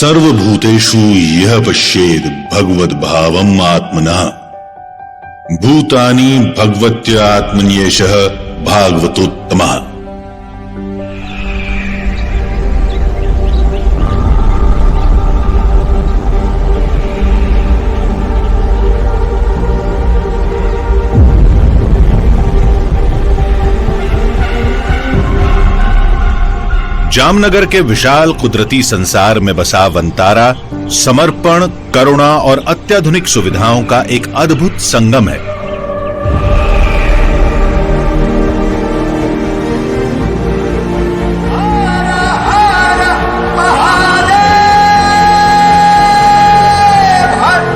सर्वभूतेषु यः पश्येत् भगवद्भावम् आत्मनः भूतानि भगवत्यात्मन्येषः भागवतोत्तमः। जामनगर के विशाल कुदरती संसार में बसा वनतारा समर्पण, करुणा और अत्याधुनिक सुविधाओं का एक अद्भुत संगम है।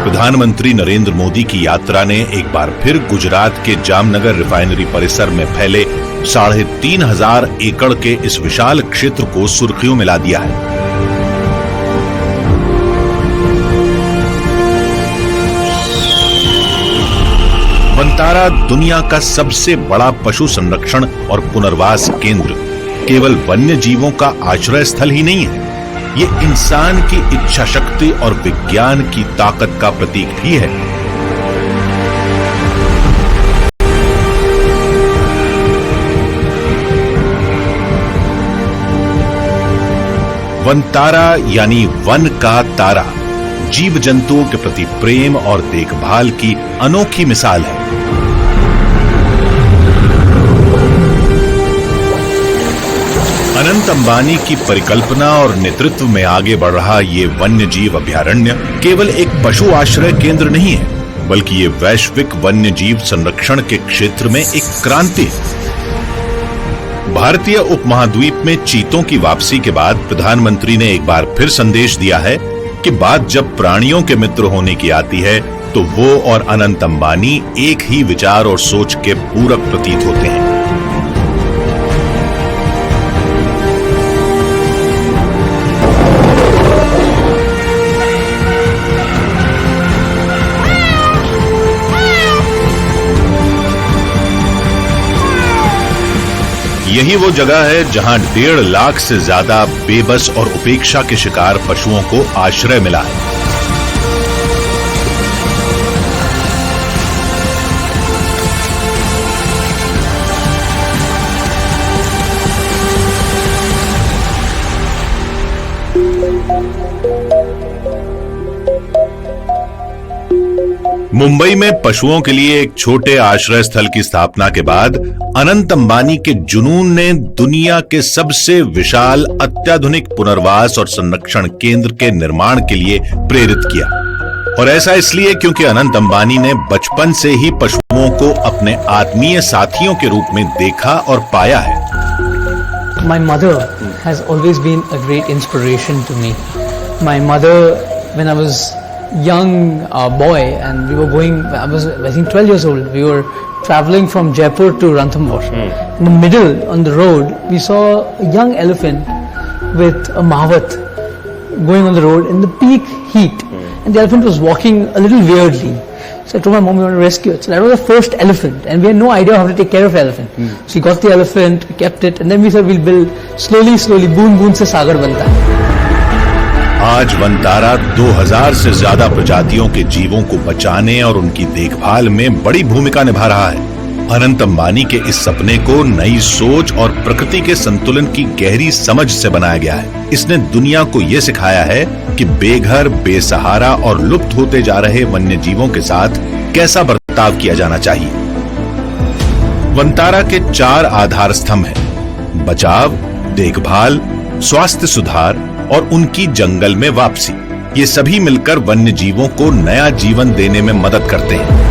प्रधानमंत्री नरेंद्र मोदी की यात्रा ने एक बार फिर गुजरात के जामनगर रिफाइनरी परिसर में फैले 3,500 एकड़ के इस विशाल क्षेत्र को सुर्खियों में ला दिया है। वनतारा दुनिया का सबसे बड़ा पशु संरक्षण और पुनर्वास केंद्र केवल वन्य जीवों का आश्रय स्थल ही नहीं है, ये इंसान की इच्छा शक्ति और विज्ञान की ताकत का प्रतीक भी है। वनतारा यानी वन का तारा जीव जंतुओं के प्रति प्रेम और देखभाल की अनोखी मिसाल है। अनंत अंबानी की परिकल्पना और नेतृत्व में आगे बढ़ रहा ये वन्य जीव अभयारण्य केवल एक पशु आश्रय केंद्र नहीं है, बल्कि ये वैश्विक वन्य जीव संरक्षण के क्षेत्र में एक क्रांति है। भारतीय उपमहाद्वीप में चीतों की वापसी के बाद प्रधानमंत्री ने एक बार फिर संदेश दिया है कि बात जब प्राणियों के मित्र होने की आती है तो वो और अनंत अंबानी एक ही विचार और सोच के पूरक प्रतीत होते हैं। यही वो जगह है जहां 1.5 लाख से ज्यादा बेबस और उपेक्षा के शिकार पशुओं को आश्रय मिला है। मुंबई में पशुओं के लिए एक छोटे आश्रय स्थल की स्थापना के बाद अनंत अंबानी के जुनून ने दुनिया के सबसे विशाल अत्याधुनिक पुनर्वास और संरक्षण केंद्र के निर्माण के लिए प्रेरित किया। और ऐसा इसलिए क्योंकि अनंत अंबानी ने बचपन से ही पशुओं को अपने आत्मीय साथियों के रूप में देखा और पाया है। My mother has always been a great inspiration to me. My mother, when I was young boy and we were going, I think 12 years old, we were traveling from Jaipur to Ranthambore. In the middle on the road we saw a young elephant with a mavat going on the road in the peak heat, and the elephant was walking a little weirdly. So I told my mom we want to rescue it. So that was the first elephant and we had no idea how to take care of elephant. So we got the elephant, we kept it, and then we said we'll build slowly बूंद बूंद से सागर बनता है। आज वनतारा 2000 से ज्यादा प्रजातियों के जीवों को बचाने और उनकी देखभाल में बड़ी भूमिका निभा रहा है। अनंत अंबानी के इस सपने को नई सोच और प्रकृति के संतुलन की गहरी समझ से बनाया गया है। इसने दुनिया को यह सिखाया है कि बेघर, बेसहारा और लुप्त होते जा रहे वन्य जीवों के साथ कैसा बर्ताव किया जाना चाहिए। वनतारा के 4 आधार स्तंभ हैं: बचाव, देखभाल, स्वास्थ्य सुधार और उनकी जंगल में वापसी। ये सभी मिलकर वन्य जीवों को नया जीवन देने में मदद करते हैं।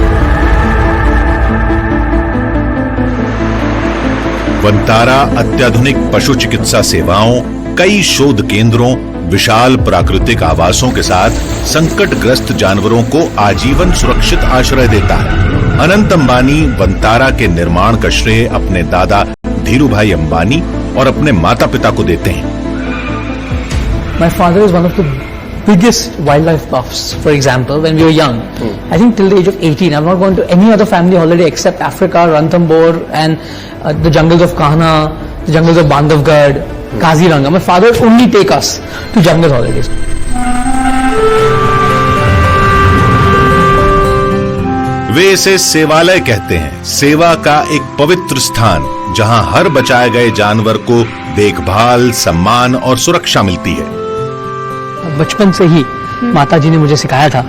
वनतारा अत्याधुनिक पशु चिकित्सा सेवाओं, कई शोध केंद्रों, विशाल प्राकृतिक आवासों के साथ संकटग्रस्त जानवरों को आजीवन सुरक्षित आश्रय देता है। अनंत अंबानी वनतारा के निर्माण का श्रेय अपने दादा धीरूभाई अंबानी और अपने माता पिता को देते हैं। My father is one of the biggest wildlife buffs. For example, when we were young, I think till the age of 18, I've not gone to any other family holiday except Africa, Ranthambore, and the jungles of Kahana, the jungles of Bandhavgarh, Kaziranga. My father would only take us to jungle holidays. वे इसे सेवालय कहते हैं, सेवा का एक पवित्र स्थान जहां हर बचाए गए जानवर को देखभाल, सम्मान और सुरक्षा मिलती है। बचपन से ही माताजी ने मुझे सिखाया था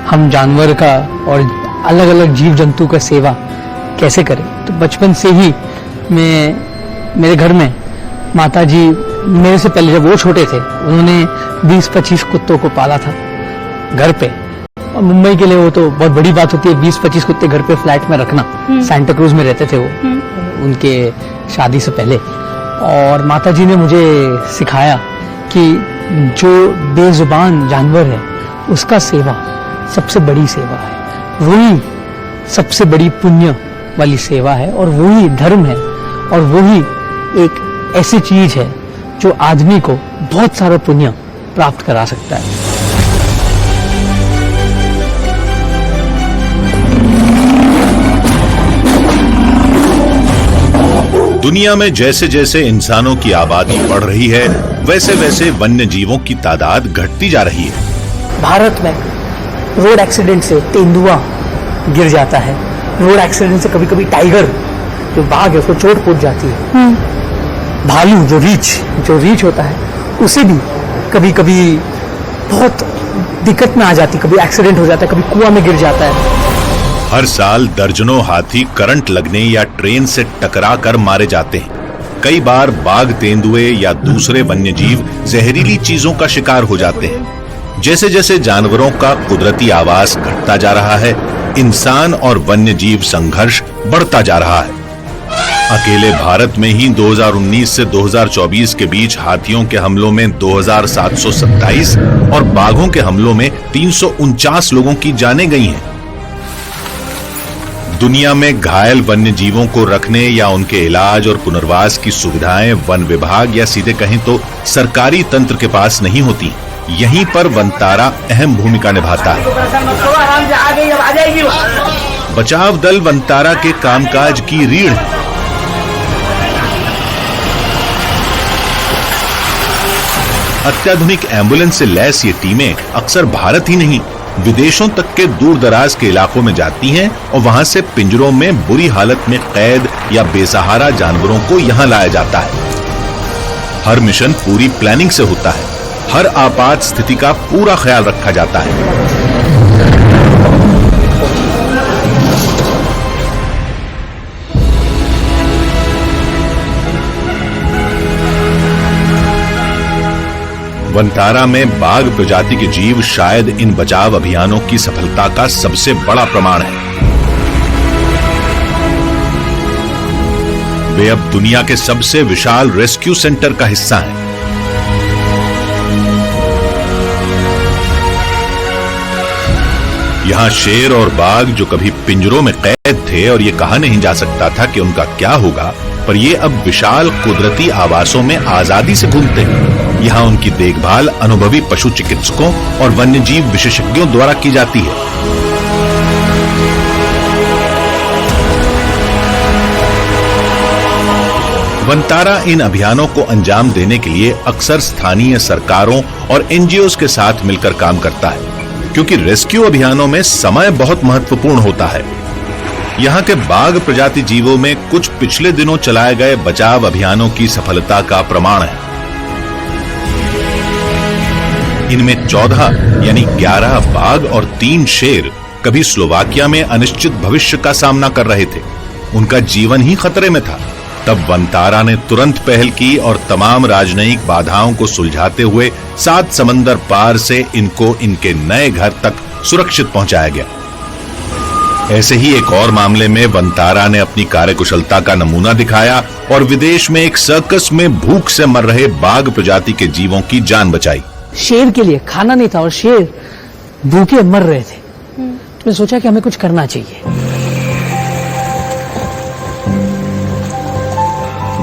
हम जानवर का और अलग अलग जीव जंतु का सेवा कैसे करें। तो बचपन से ही मेरे घर में माताजी मेरे से पहले जब वो छोटे थे उन्होंने 20-25 कुत्तों को पाला था घर पे। और मुंबई के लिए वो तो बहुत बड़ी बात होती है 20-25 कुत्ते घर पे फ्लैट में रखना। सांता क्रूज में रहते थे वो उनके शादी से पहले। और माताजी ने मुझे सिखाया कि जो बेजुबान जानवर है उसका सेवा सबसे बड़ी सेवा है, वही सबसे बड़ी पुण्य वाली सेवा है और वही धर्म है और वही एक ऐसी चीज है जो आदमी को बहुत सारा पुण्य प्राप्त करा सकता है। दुनिया में जैसे जैसे इंसानों की आबादी बढ़ रही है वैसे वैसे वन्य जीवों की तादाद घटती जा रही है। भारत में रोड एक्सीडेंट से तेंदुआ गिर जाता है, रोड एक्सीडेंट से कभी कभी टाइगर जो बाघ है उसको चोट पहुंच जाती है। भालू जो रीछ होता है उसे भी कभी कभी बहुत दिक्कत में आ जाती, कभी एक्सीडेंट हो जाता है, कभी कुआं में गिर जाता है। हर साल दर्जनों हाथी करंट लगने या ट्रेन से टकरा कर मारे जाते हैं। कई बार बाघ, तेंदुए या दूसरे वन्यजीव जहरीली चीजों का शिकार हो जाते हैं। जैसे जैसे जानवरों का कुदरती आवास घटता जा रहा है, इंसान और वन्यजीव संघर्ष बढ़ता जा रहा है। अकेले भारत में ही 2019 से 2024 के बीच हाथियों के हमलों में 2727 और बाघों के हमलों में 349 लोगों की जानें गई हैं। दुनिया में घायल वन्य जीवों को रखने या उनके इलाज और पुनर्वास की सुविधाएं वन विभाग या सीधे कहें तो सरकारी तंत्र के पास नहीं होती। यहीं पर वनतारा अहम भूमिका निभाता है। बचाव दल वनतारा के कामकाज की रीढ़ है। अत्याधुनिक एम्बुलेंस से लैस ये टीमें अक्सर भारत ही नहीं विदेशों तक के दूर दराज के इलाकों में जाती हैं और वहां से पिंजरों में बुरी हालत में कैद या बेसहारा जानवरों को यहां लाया जाता है। हर मिशन पूरी प्लानिंग से होता है, हर आपात स्थिति का पूरा ख्याल रखा जाता है। वनतारा में बाघ प्रजाति के जीव शायद इन बचाव अभियानों की सफलता का सबसे बड़ा प्रमाण है। वे अब दुनिया के सबसे विशाल रेस्क्यू सेंटर का हिस्सा हैं। यहां शेर और बाघ जो कभी पिंजरों में कैद थे और ये कहा नहीं जा सकता था कि उनका क्या होगा, पर ये अब विशाल कुदरती आवासों में आजादी से घूमते हैं। यहाँ उनकी देखभाल अनुभवी पशु चिकित्सकों और वन्यजीव विशेषज्ञों द्वारा की जाती है। वनतारा इन अभियानों को अंजाम देने के लिए अक्सर स्थानीय सरकारों और एनजीओज के साथ मिलकर काम करता है, क्योंकि रेस्क्यू अभियानों में समय बहुत महत्वपूर्ण होता है। यहाँ के बाघ प्रजाति जीवों में कुछ पिछले दिनों चलाए गए बचाव अभियानों की सफलता का प्रमाण है। इनमें 14 यानी 11 बाघ और 3 शेर कभी स्लोवाकिया में अनिश्चित भविष्य का सामना कर रहे थे। उनका जीवन ही खतरे में था। तब वनतारा ने तुरंत पहल की और तमाम राजनयिक बाधाओं को सुलझाते हुए 7 समंदर पार से इनको इनके नए घर तक सुरक्षित पहुंचाया गया। ऐसे ही एक और मामले में वनतारा ने अपनी कार्यकुशलता का नमूना दिखाया और विदेश में एक सर्कस में भूख से मर रहे बाघ प्रजाति के जीवों की जान बचाई। शेर के लिए खाना नहीं था और शेर भूखे मर रहे थे। तो मैं सोचा कि हमें कुछ करना चाहिए।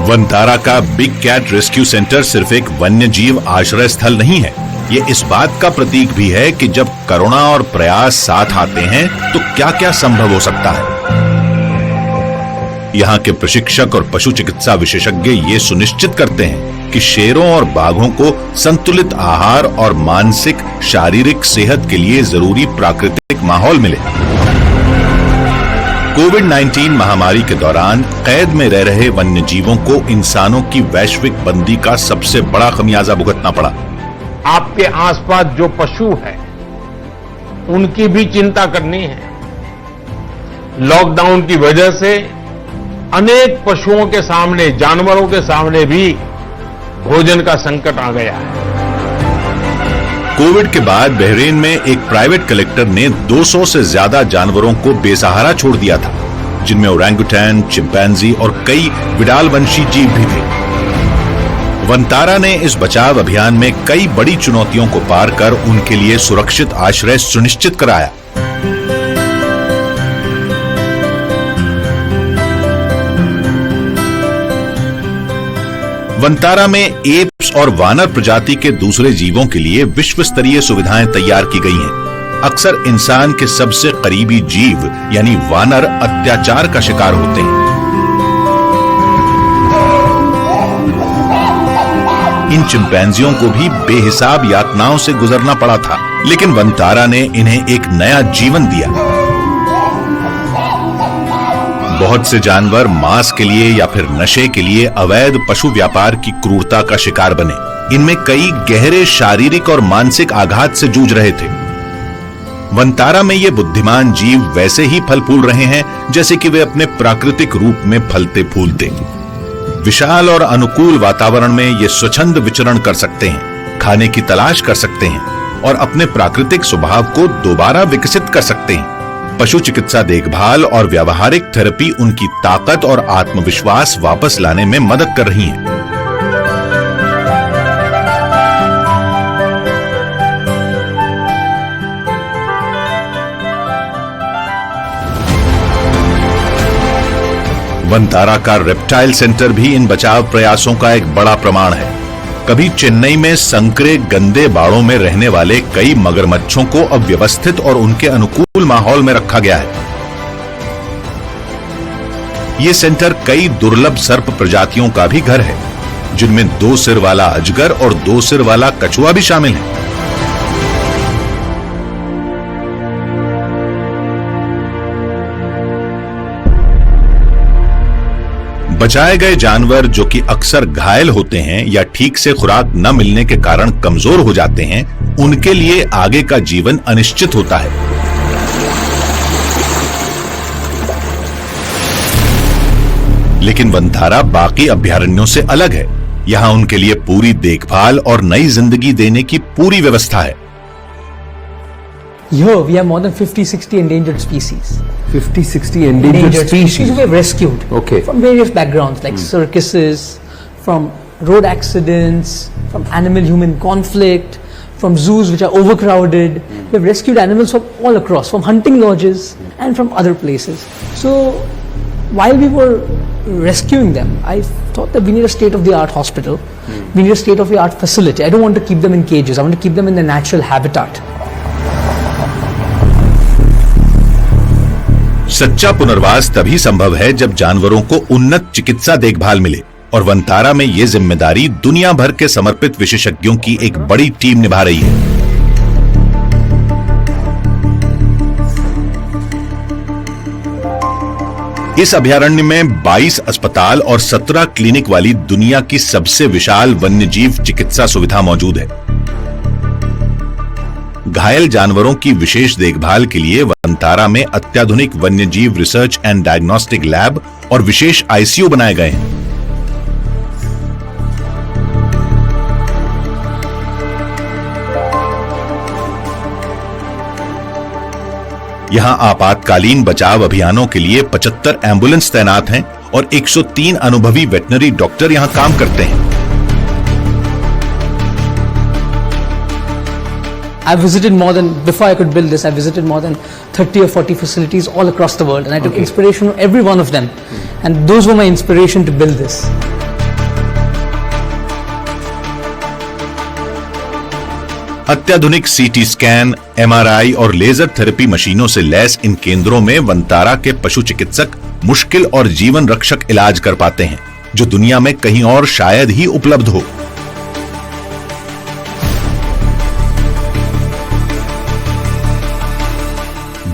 वनतारा का बिग कैट रेस्क्यू सेंटर सिर्फ एक वन्य जीव आश्रय स्थल नहीं है, ये इस बात का प्रतीक भी है कि जब करुणा और प्रयास साथ आते हैं तो क्या क्या संभव हो सकता है। यहाँ के प्रशिक्षक और पशु चिकित्सा विशेषज्ञ ये सुनिश्चित करते हैं कि शेरों और बाघों को संतुलित आहार और मानसिक शारीरिक सेहत के लिए जरूरी प्राकृतिक माहौल मिले। कोविड-19 महामारी के दौरान कैद में रह रहे वन्य जीवों को इंसानों की वैश्विक बंदी का सबसे बड़ा खमियाजा भुगतना पड़ा। आपके आसपास जो पशु है उनकी भी चिंता करनी है। लॉकडाउन की वजह से अनेक पशुओं के सामने, जानवरों के सामने भी भोजन का संकट आ गया है। कोविड के बाद बहरीन में एक प्राइवेट कलेक्टर ने 200 से ज्यादा जानवरों को बेसहारा छोड़ दिया था, जिनमें ओरंगुटैन, चिंपैंजी और कई विडाल वंशी जीव भी थे। वंतारा ने इस बचाव अभियान में कई बड़ी चुनौतियों को पार कर उनके लिए सुरक्षित आश्रय सुनिश्चित कराया। वंतारा में एप्स और वानर प्रजाति के दूसरे जीवों के लिए विश्व स्तरीय सुविधाएं तैयार की गई हैं। अक्सर इंसान के सबसे करीबी जीव यानी वानर अत्याचार का शिकार होते हैं। इन चिंपैंजियों को भी बेहिसाब यातनाओं से गुजरना पड़ा था, लेकिन वंतारा ने इन्हें एक नया जीवन दिया। बहुत से जानवर मांस के लिए या फिर नशे के लिए अवैध पशु व्यापार की क्रूरता का शिकार बने। इनमें कई गहरे शारीरिक और मानसिक आघात से जूझ रहे थे। वंतारा में ये बुद्धिमान जीव वैसे ही फल फूल रहे हैं जैसे कि वे अपने प्राकृतिक रूप में फलते फूलते। विशाल और अनुकूल वातावरण में ये स्वच्छंद विचरण कर सकते हैं, खाने की तलाश कर सकते हैं और अपने प्राकृतिक स्वभाव को दोबारा विकसित कर सकते हैं। पशु चिकित्सा देखभाल और व्यावहारिक थेरेपी उनकी ताकत और आत्मविश्वास वापस लाने में मदद कर रही है। वंतारा का रेप्टाइल सेंटर भी इन बचाव प्रयासों का एक बड़ा प्रमाण है। कभी चेन्नई में संकरे गंदे बाड़ों में रहने वाले कई मगरमच्छों को अब व्यवस्थित और उनके अनुकूल माहौल में रखा गया है। ये सेंटर कई दुर्लभ सर्प प्रजातियों का भी घर है, जिनमें 2 सिर वाला अजगर और 2 सिर वाला कछुआ भी शामिल है। बचाए गए जानवर जो कि अक्सर घायल होते हैं या ठीक से खुराक न मिलने के कारण कमजोर हो जाते हैं, उनके लिए आगे का जीवन अनिश्चित होता है। लेकिन वंतारा बाकी अभयारण्यों से अलग है। यहां उनके लिए पूरी देखभाल और नई जिंदगी देने की पूरी व्यवस्था है। Here we have more than 50-60 endangered species. 50-60 endangered species we have rescued from various backgrounds like circuses, from road accidents, from animal-human conflict, from zoos which are overcrowded. We have rescued animals from all across, from hunting lodges and from other places. So while we were rescuing them, I thought that we need a state-of-the-art hospital. We need a state-of-the-art facility. I don't want to keep them in cages. I want to keep them in their natural habitat. सच्चा पुनर्वास तभी संभव है जब जानवरों को उन्नत चिकित्सा देखभाल मिले, और वंतारा में ये जिम्मेदारी दुनिया भर के समर्पित विशेषज्ञों की एक बड़ी टीम निभा रही है। इस अभयारण्य में 22 अस्पताल और 17 क्लिनिक वाली दुनिया की सबसे विशाल वन्यजीव चिकित्सा सुविधा मौजूद है। घायल जानवरों की विशेष देखभाल के लिए वंतारा में अत्याधुनिक वन्यजीव रिसर्च एंड डायग्नोस्टिक लैब और विशेष आईसीयू बनाए गए हैं। यहां आपातकालीन बचाव अभियानों के लिए 75 एम्बुलेंस तैनात हैं और 103 अनुभवी वेटनरी डॉक्टर यहां काम करते हैं। I visited more than, before I could build this, I visited more than 30 or 40 facilities all across the world, and I took inspiration from every one of them, and those were my inspiration to build this. अत्याधुनिक CT scan, MRI और laser therapy मशीनों से lace इन केंद्रों में वंतारा के पशु चिकित्सक मुश्किल और जीवन रक्षक इलाज कर पाते हैं, जो दुनिया में कहीं और शायद ही उपलब्ध हो।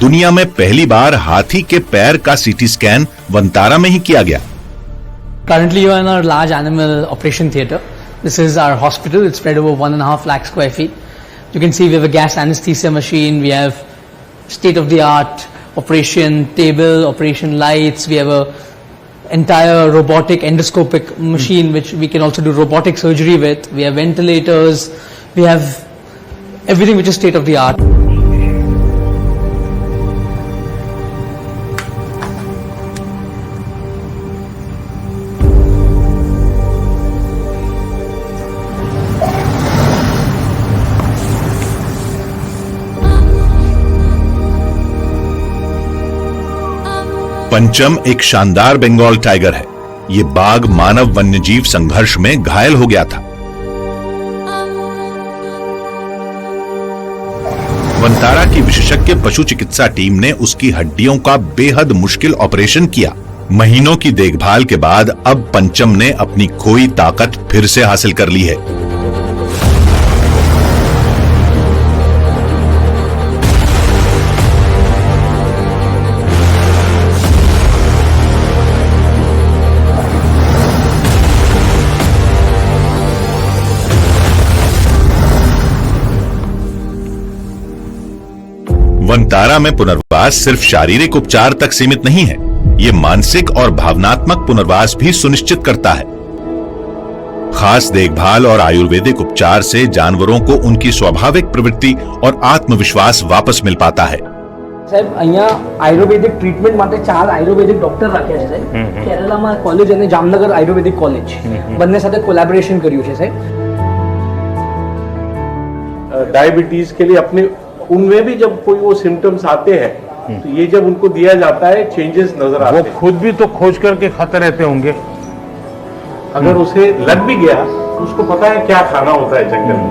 दुनिया में पहली बार हाथी के पैर का सीटी स्कैन वंतारा में ही किया गया। Currently, you are in our large animal operation theatre. This is our hospital. It's spread over 1.5 lakh square feet. You can see we have a gas anesthesia machine. We have state-of-the-art operation table, operation lights. We have a entire robotic endoscopic machine which we can also do robotic surgery with. We have ventilators. We have everything which is state-of-the-art. पंचम एक शानदार Bengal tiger है। ये बाघ मानव वन्यजीव संघर्ष में घायल हो गया था। वंतारा की विशेषज्ञ पशु चिकित्सा टीम ने उसकी हड्डियों का बेहद मुश्किल ऑपरेशन किया। महीनों की देखभाल के बाद अब पंचम ने अपनी खोई ताकत फिर से हासिल कर ली है। वंतारा में पुनर्वास सिर्फ शारीरिक उपचार तक सीमित नहीं है, ये मानसिक और भावनात्मक पुनर्वास भी सुनिश्चित करता है। खास देखभाल और आयुर्वेदिक उपचार से जानवरों को उनकी स्वाभाविक प्रवृत्ति और आत्मविश्वास वापस मिल पाता है। साहब અહીંયા આયુર્વેદિક ટ્રીટમેન્ટ માટે 4 આયુર્વેદિક ડોક્ટર રાખ્યા છે સાહેબ। કેરલામાં કોલેજ અને જામનગર આયુર્વેદિક કોલેજ બંને સાથે કોલેબોરેશન કર્યું છે સાહેબ। डायबिटीज के लिए अपने उनमें भी जब कोई वो सिम्टम्स आते हैं तो ये जब उनको दिया जाता है चेंजेस नजर आते हैं। वो खुद भी तो खोज करके खाते रहते होंगे। अगर उसे लग भी गया तो उसको पता है क्या खाना होता है जंगल में।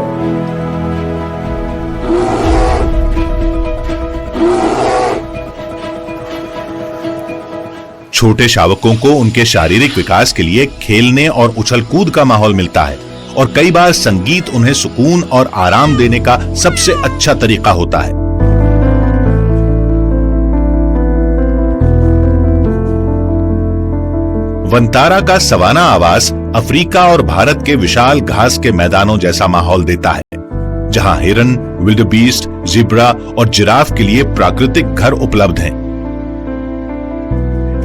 छोटे शावकों को उनके शारीरिक विकास के लिए खेलने और उछल कूद का माहौल मिलता है और कई बार संगीत उन्हें सुकून और आराम देने का सबसे अच्छा तरीका होता है। वंतारा का सवाना आवास अफ्रीका और भारत के विशाल घास के मैदानों जैसा माहौल देता है, जहां हिरन, विल्डबीस्ट, ज़ेब्रा और जिराफ के लिए प्राकृतिक घर उपलब्ध हैं।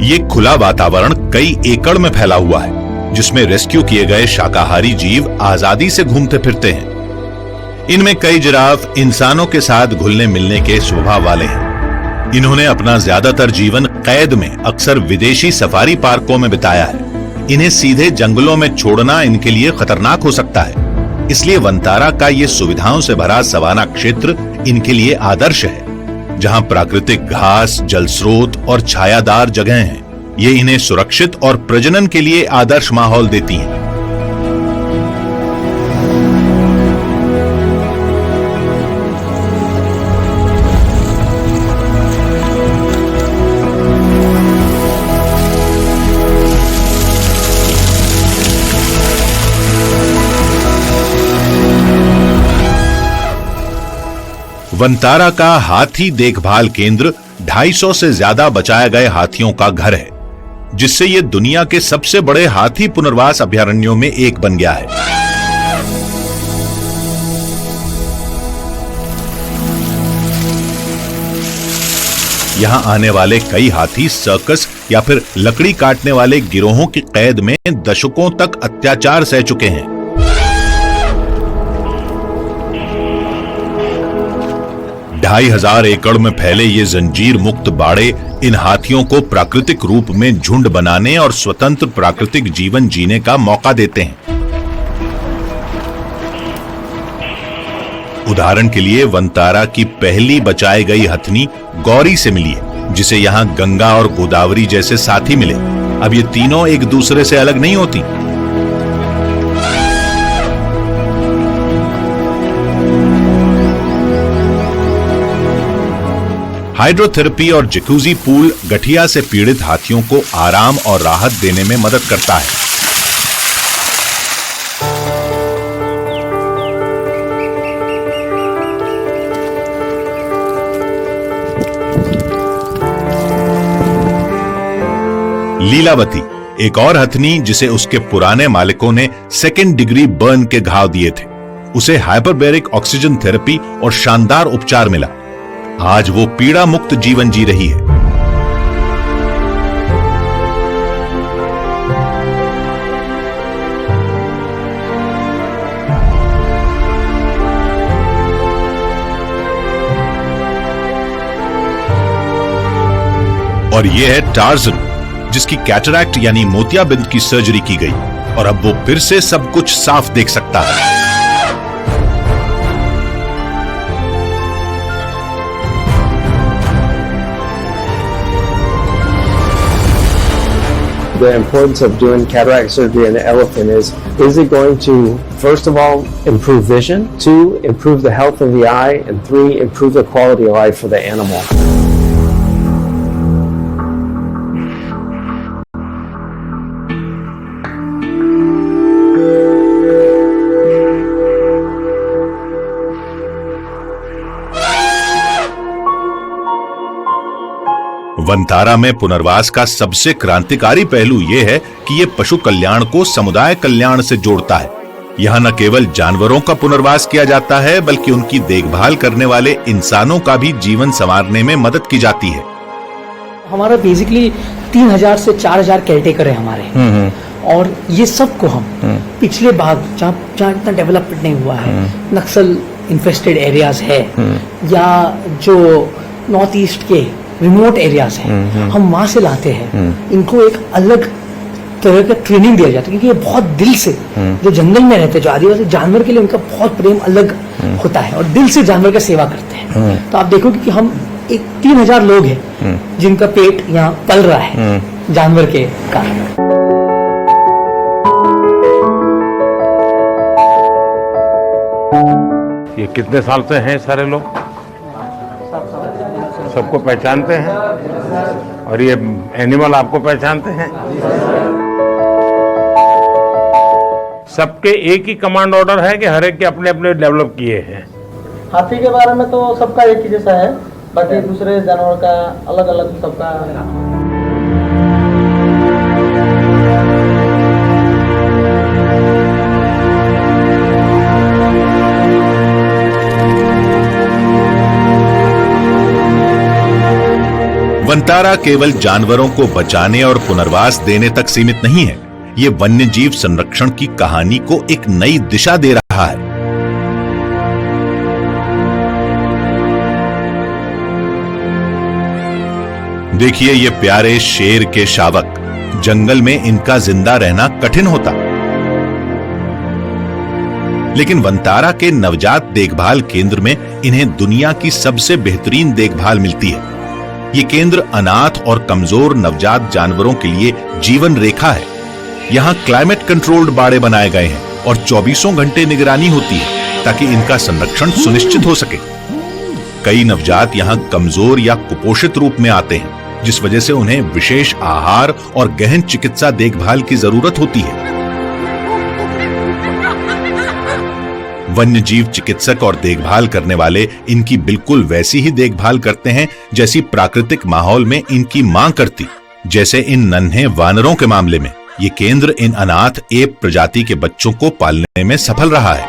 ये खुला वातावरण कई एकड़ में फैला हुआ है, जिसमें रेस्क्यू किए गए शाकाहारी जीव आजादी से घूमते फिरते हैं। इनमें कई जिराफ इंसानों के साथ घुलने मिलने के स्वभाव वाले हैं। इन्होंने अपना ज्यादातर जीवन कैद में अक्सर विदेशी सफारी पार्कों में बिताया है। इन्हें सीधे जंगलों में छोड़ना इनके लिए खतरनाक हो सकता है, इसलिए वंतारा का ये सुविधाओं से भरा सवाना क्षेत्र इनके लिए आदर्श है, जहां प्राकृतिक घास, जल स्रोत और छायादार जगह हैं। ये इन्हें सुरक्षित और प्रजनन के लिए आदर्श माहौल देती हैं। वंतारा का हाथी देखभाल केंद्र 250 से ज्यादा बचाए गए हाथियों का घर है, जिससे ये दुनिया के सबसे बड़े हाथी पुनर्वास अभयारण्यों में एक बन गया है। यहां आने वाले कई हाथी सर्कस या फिर लकड़ी काटने वाले गिरोहों की कैद में दशकों तक अत्याचार सह चुके हैं। ढाई हजार एकड़ में फैले ये जंजीर मुक्त बाड़े इन हाथियों को प्राकृतिक रूप में झुंड बनाने और स्वतंत्र प्राकृतिक जीवन जीने का मौका देते हैं। उदाहरण के लिए वंतारा की पहली बचाई गई हथनी गौरी से मिली है, जिसे यहां गंगा और गोदावरी जैसे साथी मिले। अब ये तीनों एक दूसरे से अलग नहीं होती। हाइड्रोथेरेपी और जकूजी पूल गठिया से पीड़ित हाथियों को आराम और राहत देने में मदद करता है। लीलावती, एक और हथनी जिसे उसके पुराने मालिकों ने 2nd डिग्री बर्न के घाव दिए थे, उसे हाइपरबैरिक ऑक्सीजन थेरेपी और शानदार उपचार मिला। आज वो पीड़ा मुक्त जीवन जी रही है। और ये है टार्जन, जिसकी कैटरैक्ट यानी मोतियाबिंद की सर्जरी की गई और अब वो फिर से सब कुछ साफ देख सकता है। The importance of doing cataract surgery in an elephant is it going to, first of all, improve vision, 2, improve the health of the eye, and 3, improve the quality of life for the animal. Vantara में पुनर्वास का सबसे क्रांतिकारी पहलू यह है कि यह पशु कल्याण को समुदाय कल्याण से जोड़ता है। यहाँ न केवल जानवरों का पुनर्वास किया जाता है, बल्कि उनकी देखभाल करने वाले इंसानों का भी जीवन संवारने में मदद की जाती है। हमारा बेसिकली 3000 से 4000 केयरटेकर है हमारे, और ये सबको हम पिछले भाग जहाँ इतना डेवलपमेंट नहीं हुआ है, नक्सल इन्फेस्टेड एरियाज है, या जो नॉर्थ ईस्ट के रिमोट एरियाज हैं, हम वहां से लाते हैं। इनको एक अलग तरह का ट्रेनिंग दिया जाता है, क्योंकि ये बहुत दिल से जो जंगल में रहते हैं, जो आदिवासी जानवर के लिए उनका बहुत प्रेम अलग होता है और दिल से जानवर का सेवा करते हैं। तो आप देखोगे कि हम एक 3000 लोग हैं जिनका पेट यहाँ पल रहा है जानवर के कारण। ये कितने साल से हैं सारे लोग? सबको पहचानते हैं? और ये एनिमल आपको पहचानते हैं? सबके एक ही कमांड ऑर्डर है कि हर एक के अपने अपने डेवलप किए हैं? हाथी के बारे में तो सबका एक ही जैसा है, बाकी दूसरे जानवर का अलग अलग सबका। वनतारा केवल जानवरों को बचाने और पुनर्वास देने तक सीमित नहीं है, ये वन्य जीव संरक्षण की कहानी को एक नई दिशा दे रहा है। देखिए ये प्यारे शेर के शावक, जंगल में इनका जिंदा रहना कठिन होता, लेकिन वनतारा के नवजात देखभाल केंद्र में इन्हें दुनिया की सबसे बेहतरीन देखभाल मिलती है। ये केंद्र अनाथ और कमजोर नवजात जानवरों के लिए जीवन रेखा है। यहाँ क्लाइमेट कंट्रोल्ड बाड़े बनाए गए हैं और 24 घंटे निगरानी होती है ताकि इनका संरक्षण सुनिश्चित हो सके। कई नवजात यहाँ कमजोर या कुपोषित रूप में आते हैं, जिस वजह से उन्हें विशेष आहार और गहन चिकित्सा देखभाल की जरूरत होती है। वन्य जीव चिकित्सक और देखभाल करने वाले इनकी बिल्कुल वैसी ही देखभाल करते हैं जैसी प्राकृतिक माहौल में इनकी मां करती। जैसे इन नन्हे वानरों के मामले में ये केंद्र इन अनाथ एप प्रजाति के बच्चों को पालने में सफल रहा है।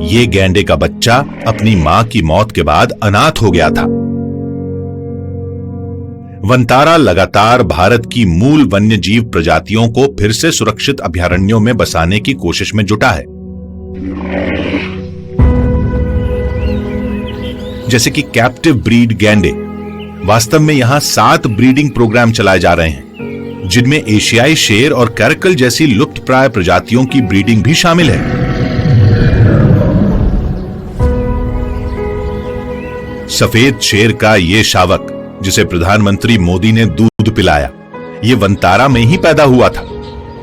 ये गैंडे का बच्चा अपनी मां की मौत के बाद अनाथ हो गया था। वनतारा लगातार भारत की मूल वन्य जीव प्रजातियों को फिर से सुरक्षित अभयारण्यों में बसाने की कोशिश में जुटा है। जैसे कि कैप्टिव ब्रीड गैंडे। वास्तव में यहां 7 ब्रीडिंग प्रोग्राम चलाए जा रहे हैं, जिनमें एशियाई शेर और कैरकल जैसी लुप्तप्राय प्रजातियों की ब्रीडिंग भी शामिल है। सफेद शेर का ये शावक, जिसे प्रधानमंत्री मोदी ने दूध पिलाया, ये वनतारा में ही पैदा हुआ था।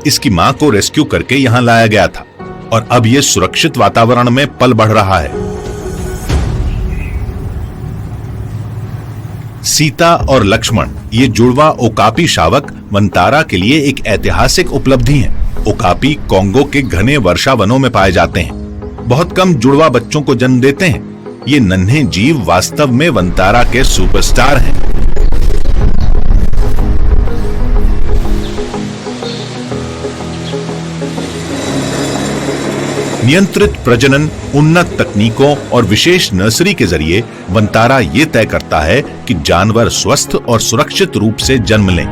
इसकी मां को रेस्क्यू करके यहां लाया गया था और अब ये सुरक्षित वातावरण में पल बढ़ रहा है। सीता और लक्ष्मण, ये जुड़वा ओकापी शावक वनतारा के लिए एक ऐतिहासिक उपलब्धि है। ओकापी कोंगो के घने वर्षा वनों में पाए जाते हैं। बहुत कम जुड़वा बच्चों को जन्म देते हैं। ये नन्हे जीव वास्तव में वनतारा के सुपरस्टार हैं। नियंत्रित प्रजनन, उन्नत तकनीकों और विशेष नर्सरी के जरिए वनतारा ये तय करता है कि जानवर स्वस्थ और सुरक्षित रूप से जन्म लें।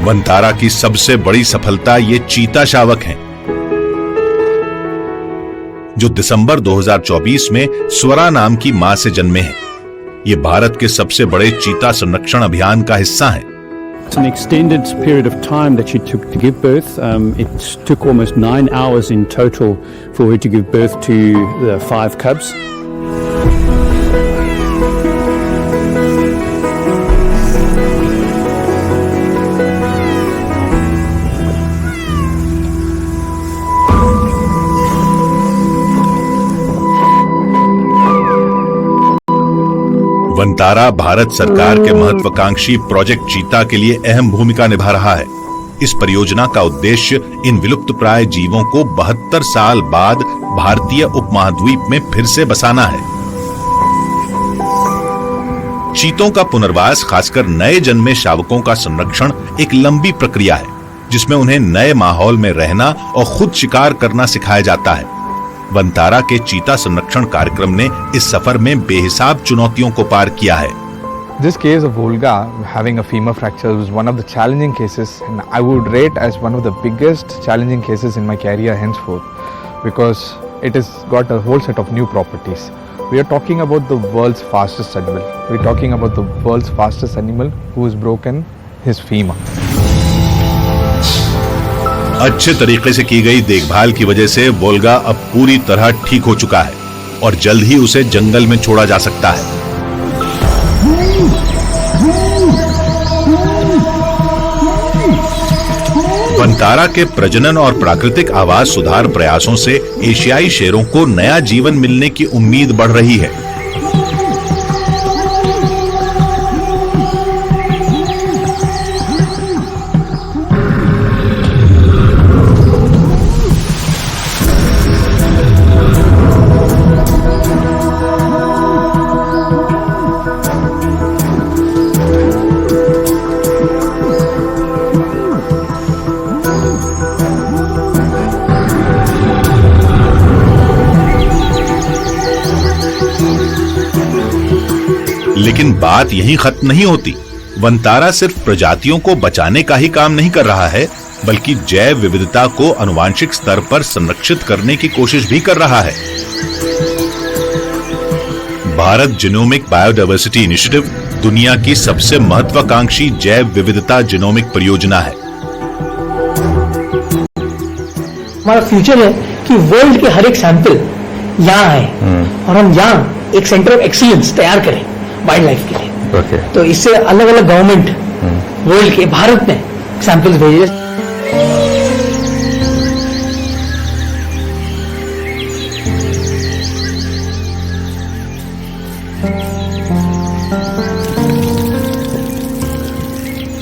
वनतारा की सबसे बड़ी सफलता ये चीता शावक हैं, जो दिसंबर 2024 में स्वरा नाम की मां से जन्मे हैं। ये भारत के सबसे बड़े चीता संरक्षण अभियान का हिस्सा है। It's an extended period of time that she took to give birth. It took almost 9 hours in total for her to give birth to the 5 cubs. Vantara Bharat सरकार के महत्वाकांक्षी प्रोजेक्ट चीता के लिए अहम भूमिका निभा रहा है। इस परियोजना का उद्देश्य इन विलुप्तप्राय जीवों को 72 साल बाद भारतीय उपमहाद्वीप में फिर से बसाना है। चीतों का पुनर्वास, खासकर नए जन्मे शावकों का संरक्षण एक लंबी प्रक्रिया है, जिसमें उन्हें नए माहौल में रहना और खुद शिकार करना सिखाया जाता है। वनतारा के चीता संरक्षण कार्यक्रम ने इस सफर में बेहिसाब चुनौतियों को पार किया है। This case of Volga having a femur fracture was one of the challenging cases, and I would rate as one of the biggest challenging cases in my career henceforth, because it has got a whole set of new properties. We are talking about the world's fastest animal. We are talking about the world's fastest animal who has broken his femur. अच्छे तरीके से की गई देखभाल की वजह से वोल्गा अब पूरी तरह ठीक हो चुका है और जल्द ही उसे जंगल में छोड़ा जा सकता है। वनतारा के प्रजनन और प्राकृतिक आवास सुधार प्रयासों से एशियाई शेरों को नया जीवन मिलने की उम्मीद बढ़ रही है। लेकिन बात यहीं खत्म नहीं होती। वनतारा सिर्फ प्रजातियों को बचाने का ही काम नहीं कर रहा है, बल्कि जैव विविधता को आनुवांशिक स्तर पर संरक्षित करने की कोशिश भी कर रहा है। भारत जीनोमिक बायोडायवर्सिटी इनिशिएटिव दुनिया की सबसे महत्वाकांक्षी जैव विविधता जीनोमिक परियोजना है। हमारा फ्यूचर है कि वर्ल्ड के हर एक सैंपल यहाँ आए और हम यहाँ एक सेंटर ऑफ एक्सीलेंस तैयार करें वाइल्ड लाइफ के लिए। तो इससे अलग अलग गवर्नमेंट वर्ल्ड के भारत में सैंपल्स भेजे।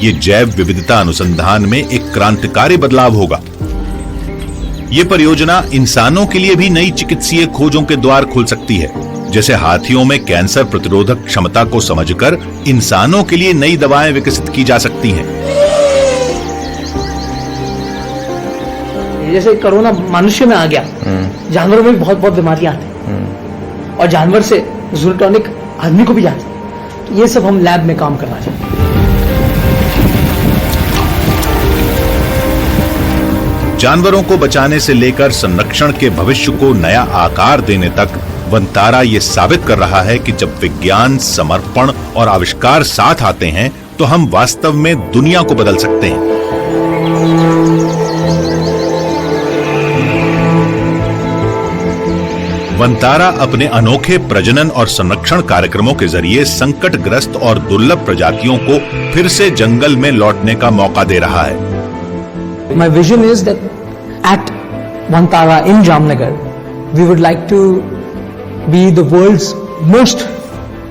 ये जैव विविधता अनुसंधान में एक क्रांतिकारी बदलाव होगा। ये परियोजना इंसानों के लिए भी नई चिकित्सीय खोजों के द्वार खोल सकती है। जैसे हाथियों में कैंसर प्रतिरोधक क्षमता को समझकर इंसानों के लिए नई दवाएं विकसित की जा सकती हैं। जैसे कोरोना मनुष्य में आ गया, जानवरों में भी बहुत बहुत बीमारियां आती और जानवर से जूनोटॉनिक आदमी को भी जाती। तो ये सब हम लैब में काम करना चाहते हैं। जानवरों को बचाने से लेकर संरक्षण के भविष्य को नया आकार देने तक वनतारा ये साबित कर रहा है कि जब विज्ञान, समर्पण और आविष्कार साथ आते हैं तो हम वास्तव में दुनिया को बदल सकते हैं। वनतारा अपने अनोखे प्रजनन और संरक्षण कार्यक्रमों के जरिए संकटग्रस्त और दुर्लभ प्रजातियों को फिर से जंगल में लौटने का मौका दे रहा है। My vision is that at Vantara in Jamnagar, we would like to be the world's most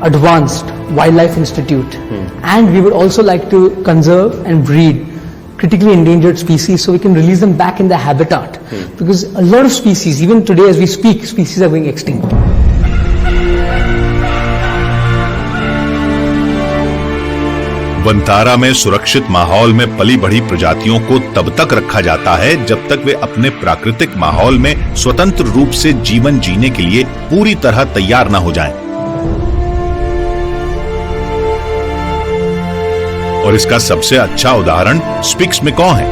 advanced wildlife institute, and we would also like to conserve and breed critically endangered species so we can release them back in their habitat, because a lot of species, even today as we speak, species are going extinct. Vantara में सुरक्षित माहौल में पली बढ़ी प्रजातियों को तब तक रखा जाता है जब तक वे अपने प्राकृतिक माहौल में स्वतंत्र रूप से जीवन जीने के लिए पूरी तरह तैयार न हो जाएं। और इसका सबसे अच्छा उदाहरण स्पिक्स मैकॉ है।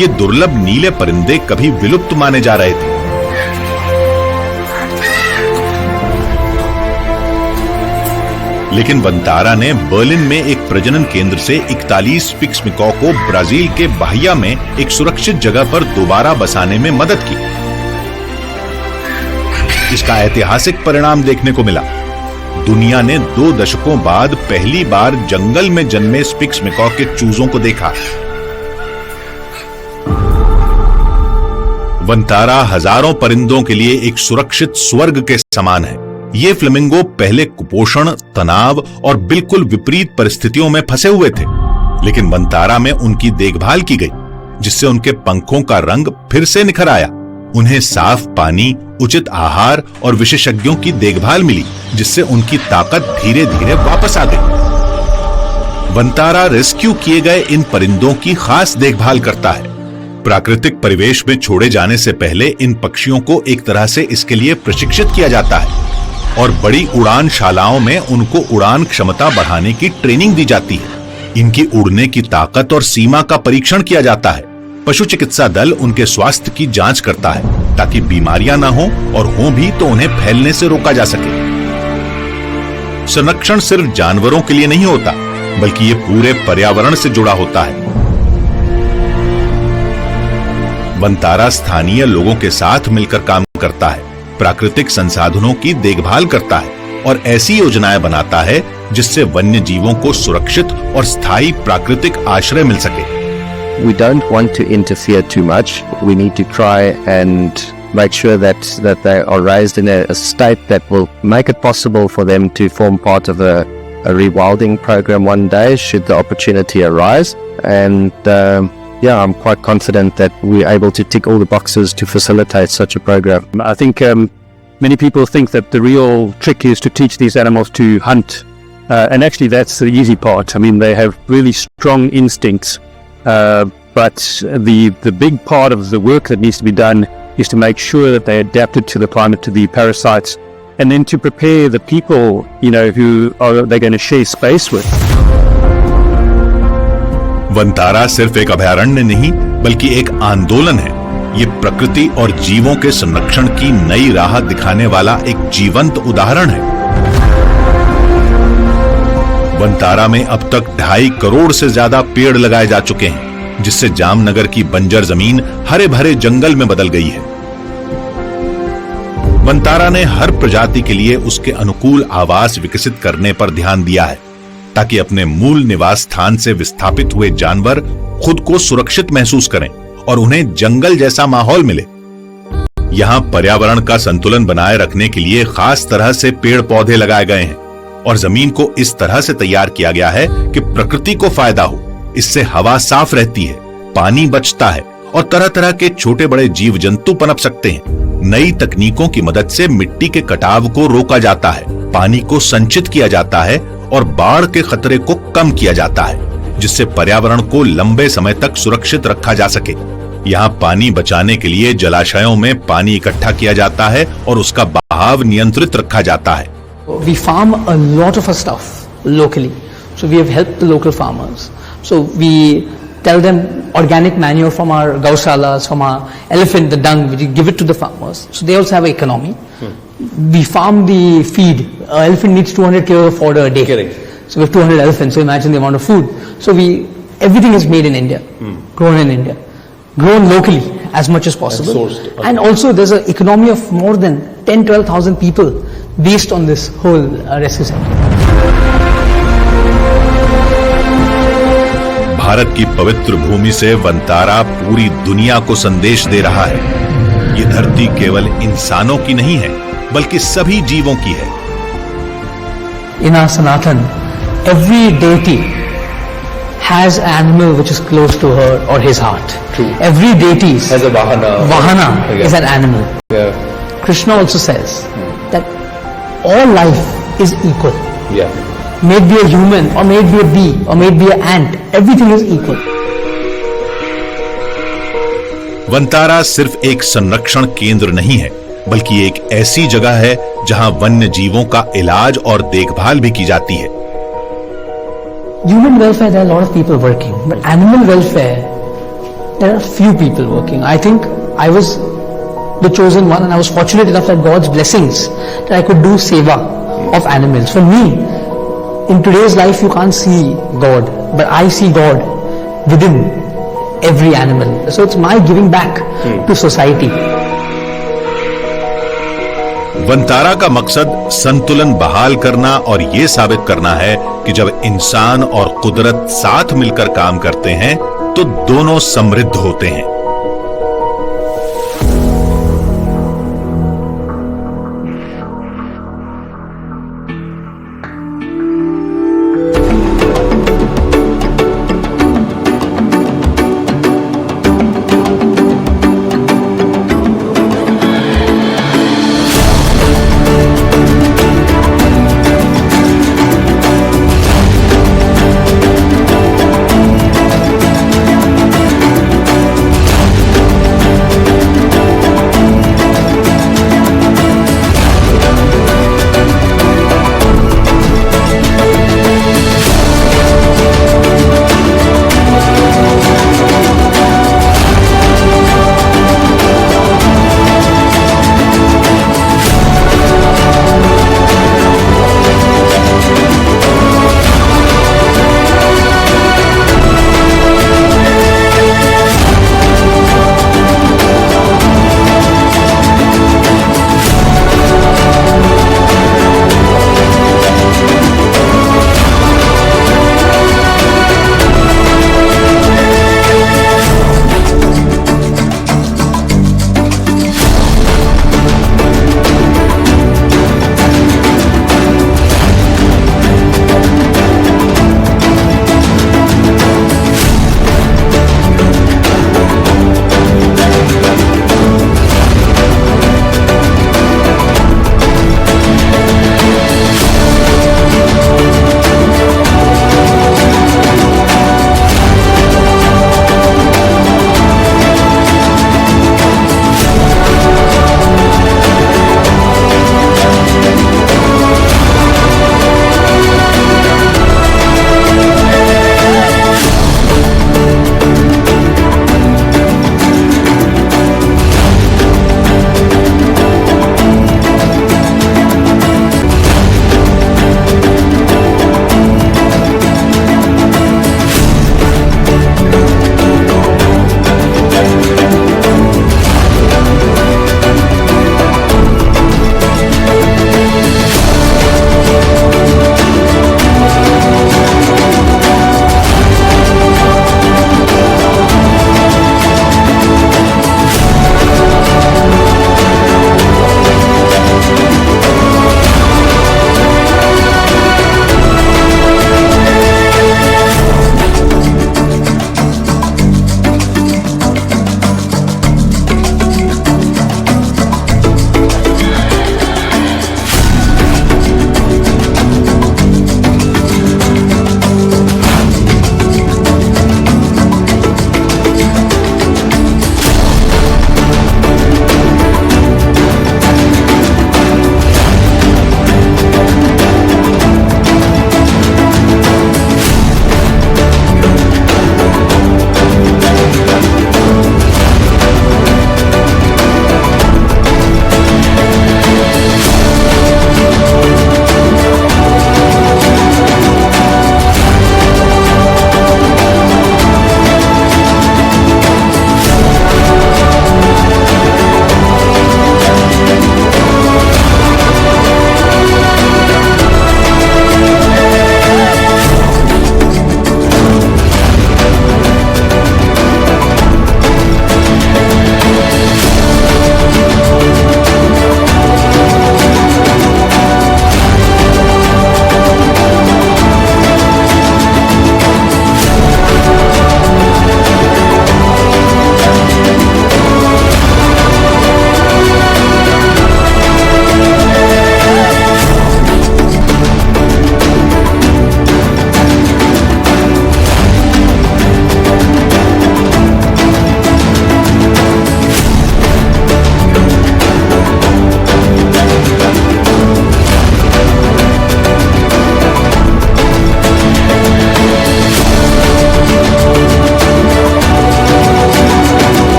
ये दुर्लभ नीले परिंदे कभी विलुप्त माने जा रहे थे, लेकिन वनतारा ने बर्लिन में एक प्रजनन केंद्र से 41 स्पिक्स मैकॉ को ब्राजील के बाहिया में एक सुरक्षित जगह पर दोबारा बसाने में मदद की। इसका ऐतिहासिक परिणाम देखने को मिला। दुनिया ने 2 दशकों बाद पहली बार जंगल में जन्मे स्पिक्स मैकॉ के चूजों को देखा। वनतारा हजारों परिंदों के लिए एक सुरक्षित स्वर्ग के समान है। ये फ्लेमिंगो पहले कुपोषण, तनाव और बिल्कुल विपरीत परिस्थितियों में फंसे हुए थे, लेकिन वनतारा में उनकी देखभाल की गई, जिससे उनके पंखों का रंग फिर से निखर आया। उन्हें साफ पानी, उचित आहार और विशेषज्ञों की देखभाल मिली, जिससे उनकी ताकत धीरे धीरे वापस आ गई। वनतारा रेस्क्यू किए गए इन परिंदों की खास देखभाल करता है। प्राकृतिक परिवेश में छोड़े जाने से पहले इन पक्षियों को एक तरह से इसके लिए प्रशिक्षित किया जाता है और बड़ी उड़ान शालाओं में उनको उड़ान क्षमता बढ़ाने की ट्रेनिंग दी जाती है। इनकी उड़ने की ताकत और सीमा का परीक्षण किया जाता है। पशु चिकित्सा दल उनके स्वास्थ्य की जांच करता है ताकि बीमारियां ना हो, और हों भी तो उन्हें फैलने से रोका जा सके। संरक्षण सिर्फ जानवरों के लिए नहीं होता, बल्कि ये पूरे पर्यावरण से जुड़ा होता है। वनतारा स्थानीय लोगों के साथ मिलकर काम करता है, प्राकृतिक संसाधनों की देखभाल करता है और ऐसी योजनाएं बनाता है जिससे वन्य जीवों को सुरक्षित और स्थायी प्राकृतिक आश्रय मिल सके। We don't want to interfere too much. We need to try and make sure that they are raised in a state that will make it possible for them to form part of a rewilding program one day should the opportunity arise. And yeah, I'm quite confident that we're able to tick all the boxes to facilitate such a program. I think many people think that the real trick is to teach these animals to hunt. And actually that's the easy part. I mean, they have really strong instincts. But the big part of the work that needs to be done is to make sure that they adapted to the climate, to the parasites, and then to prepare the people, you know, who are they're going to share space with. Vantara सिर्फ एक अभयारण्य नहीं, बल्कि एक आंदोलन है। ये प्रकृति और जीवों के संरक्षण की नई राह दिखाने वाला एक जीवंत उदाहरण है। वनतारा में अब तक 2.5 करोड़ से ज्यादा पेड़ लगाए जा चुके हैं, जिससे जामनगर की बंजर जमीन हरे भरे जंगल में बदल गई है। वनतारा ने हर प्रजाति के लिए उसके अनुकूल आवास विकसित करने पर ध्यान दिया है, ताकि अपने मूल निवास स्थान से विस्थापित हुए जानवर खुद को सुरक्षित महसूस करें और उन्हें जंगल जैसा माहौल मिले। यहाँ पर्यावरण का संतुलन बनाए रखने के लिए खास तरह से पेड़ पौधे लगाए गए हैं और जमीन को इस तरह से तैयार किया गया है कि प्रकृति को फायदा हो। इससे हवा साफ रहती है, पानी बचता है और तरह तरह के छोटे बड़े जीव जंतु पनप सकते हैं। नई तकनीकों की मदद से मिट्टी के कटाव को रोका जाता है, पानी को संचित किया जाता है और बाढ़ के खतरे को कम किया जाता है, जिससे पर्यावरण को लंबे समय तक सुरक्षित रखा जा सके। यहाँ पानी बचाने के लिए जलाशयों में पानी इकट्ठा किया जाता है और उसका बहाव नियंत्रित रखा जाता है। We farm a lot of our stuff locally, so we have helped the local farmers. So we tell them organic manure from our gaushalas, from our elephant, the dung, we give it to the farmers. So they also have an economy. We farm the feed. An elephant needs 200 kilos of fodder a day. Correct. So we have 200 elephants, so imagine the amount of food. So everything is made in India, grown in India, grown locally as much as possible. And sourced. Okay. And also there's an economy of more than 10-12,000 people based on this whole rescue center. Bharat की पवित्र भूमि से वनतारा पूरी दुनिया को संदेश दे रहा है। ये धरती केवल इंसानों की नहीं है, बल्कि सभी जीवों की है। In our Sanatan, every deity has an animal which is close to her or his heart. True. Every deity Has a vahana. Vahana Yeah. is an animal. Yeah. Krishna also says that all life is equal. Yeah. May it be a human or may it be a bee or may it be an ant, everything is equal. Vantara सिर्फ एक संरक्षण केंद्र नहीं है, बल्कि एक ऐसी जगह है जहां वन्य जीवों का इलाज और देखभाल भी की जाती है। Human welfare, there are a lot of people working, but animal welfare, there are few people working. I think I was the chosen one, and I was fortunate enough that God's blessings that I could do seva of animals. For me, in today's life, you can't see God, but I see God within every animal. So it's my giving back to society. Vantara का मकसद संतुलन बहाल करना और ये साबित करना है कि जब इंसान और कुदरत साथ मिलकर काम करते हैं तो दोनों समृद्ध होते हैं।